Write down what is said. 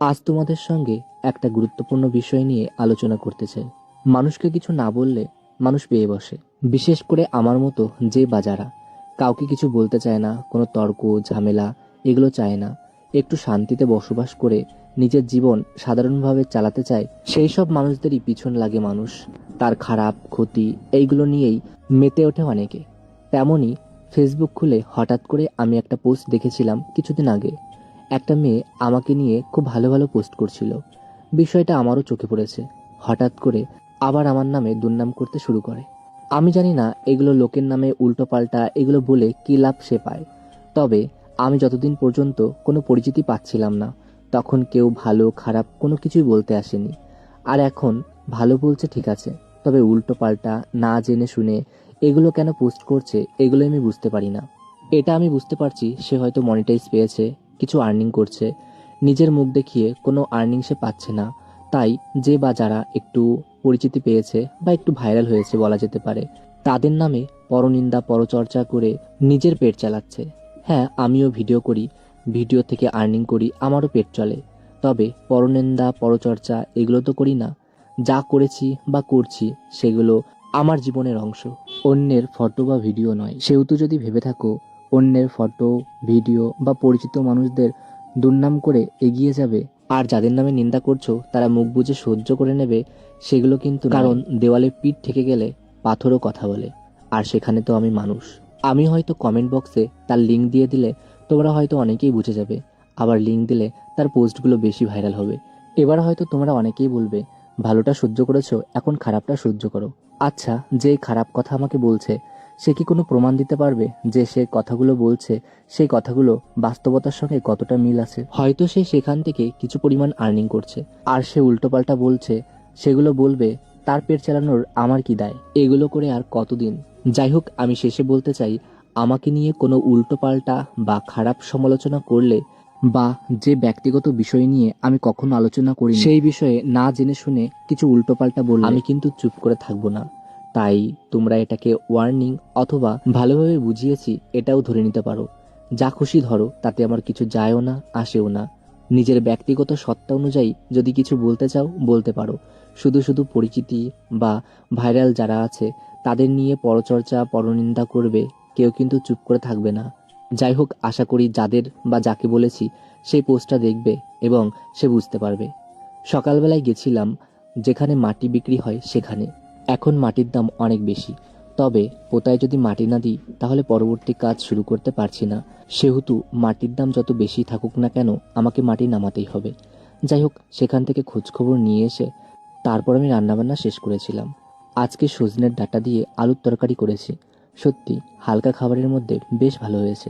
আজ তোমাদের সঙ্গে একটা গুরুত্বপূর্ণ বিষয় নিয়ে আলোচনা করতে চাই। মানুষকে কিছু না বললে মানুষ পেয়ে বসে, বিশেষ করে আমার মতো যে বা যারা কাউকে কিছু বলতে চায় না, কোনো তর্ক ঝামেলা এগুলো চায় না, একটু শান্তিতে বসবাস করে নিজের জীবন সাধারণভাবে চালাতে চায়, সেই সব মানুষদেরই পিছন লাগে মানুষ। তার খারাপ ক্ষতি এইগুলো নিয়েই মেতে ওঠে অনেকে। তেমনই ফেসবুক খুলে হঠাৎ করে আমি একটা পোস্ট দেখেছিলাম কিছুদিন আগে। একটা মেয়ে আমাকে নিয়ে খুব ভালো ভালো পোস্ট করছিল। বিষয়টা আমারও চোখে পড়েছে। হঠাৎ করে আবার আমার নামে দুর্নাম করতে শুরু করে। আমি জানি না এগুলো লোকের নামে উল্টোপাল্টা এগুলো বলে কী লাভ সে পায়। তবে আমি যতদিন পর্যন্ত কোনো পরিচিতি পাচ্ছিলাম না, তখন কেউ ভালো খারাপ কোনো কিছুই বলতে আসেনি। আর এখন ভালো বলছে ঠিক আছে, তবে উল্টোপাল্টা না জেনে শুনে এগুলো কেন পোস্ট করছে এগুলো আমি বুঝতে পারি না। এটা আমি বুঝতে পারছি সে হয়তো মনিটাইজ পেয়েছে, কিছু আর্নিং করছে। নিজের মুখ দেখিয়ে কোনো আর্নিং সে পাচ্ছে না, তাই যে বা যারা একটু পরিচিতি পেয়েছে বা একটু ভাইরাল হয়েছে বলা যেতে পারে, তাদের নামে পরনিন্দা পরচর্চা করে নিজের পেট চালাচ্ছে। হ্যাঁ, আমিও ভিডিও করি, ভিডিও থেকে আর্নিং করি, আমারও পেট চলে। তবে পরনিন্দা পরচর্চা এগুলো তো করি না। যা করেছি বা করছি সেগুলো আমার জীবনের অংশ, অন্যের ফটো বা ভিডিও নয়। সেহেতু যদি ভেবে থাকো অন্যের ফটো ভিডিও বা পরিচিত মানুষদের দুর্নাম করে এগিয়ে যাবে, আর যাদের নামে নিন্দা করছো তারা মুখ বুজে সহ্য করে নেবে, সেগুলো কিন্তু নয়। কারণ দেওয়ালে পিঠ ঠেকে গেলে পাথরও কথা বলে, আর সেখানে তো আমি মানুষ। আমি হয়তো কমেন্ট বক্সে তার লিঙ্ক দিয়ে দিলে তোমরা হয়তো অনেকেই বুঝে যাবে, আবার লিঙ্ক দিলে তার পোস্টগুলো বেশি ভাইরাল হবে। এবার হয়তো তোমরা অনেকেই বলবে ভালোটা সহ্য করেছো, এখন খারাপটা সহ্য করো। আচ্ছা, যে খারাপ কথা আমাকে বলছে সে কি কোনো প্রমাণ দিতে পারবে যে সে কথাগুলো বলছে সেই কথাগুলো বাস্তবতার সঙ্গে কতটা মিল আছে? হয়তো সে সেখান থেকে কিছু পরিমাণ আর্নিং করছে, আর সে উল্টোপাল্টা বলছে, সেগুলো বলবে, তার পেট চালানোর আমার কি দায়? এগুলো করে আর কতদিন? যাই হোক, আমি শেষে বলতে চাই, আমাকে নিয়ে কোনো উল্টোপাল্টা বা খারাপ সমালোচনা করলে বা যে ব্যক্তিগত বিষয় নিয়ে আমি কখনো আলোচনা করি সেই বিষয়ে না জেনে শুনে কিছু উল্টোপাল্টা বললে আমি কিন্তু চুপ করে থাকবো না। তাই তোমরা এটাকে ওয়ার্নিং অথবা ভালোভাবে বুঝিয়েছি এটাও ধরে নিতে পারো। যা খুশি ধরো, তাতে আমার কিছু যায়ও না আসেও না। নিজের ব্যক্তিগত সত্তা অনুযায়ী যদি কিছু বলতে চাও বলতে পারো। শুধু শুধু পরিচিতি বা ভাইরাল যারা আছে তাদের নিয়ে পরচর্চা পরনিন্দা করবে, কেউ কিন্তু চুপ করে থাকবে না। যাই হোক, আশা করি যাদের বা যাকে বলেছি সেই পোস্টটা দেখবে এবং সে বুঝতে পারবে। সকালবেলায় গেছিলাম যেখানে মাটি বিক্রি হয় সেখানে। এখন মাটির দাম অনেক বেশি, তবে পোতায় যদি মাটি না দিই তাহলে পরবর্তী কাজ শুরু করতে পারছি না। সেহেতু মাটির দাম যত বেশি থাকুক না কেন আমাকে মাটি নামাতেই হবে। যাই হোক, সেখান থেকে খোঁজখবর নিয়ে এসে তারপর আমি রান্নাবান্না শেষ করেছিলাম। আজকে সজনের ডাঁটা দিয়ে আলুর তরকারি করেছি। সত্যি হালকা খাবারের মধ্যে বেশ ভালো হয়েছে।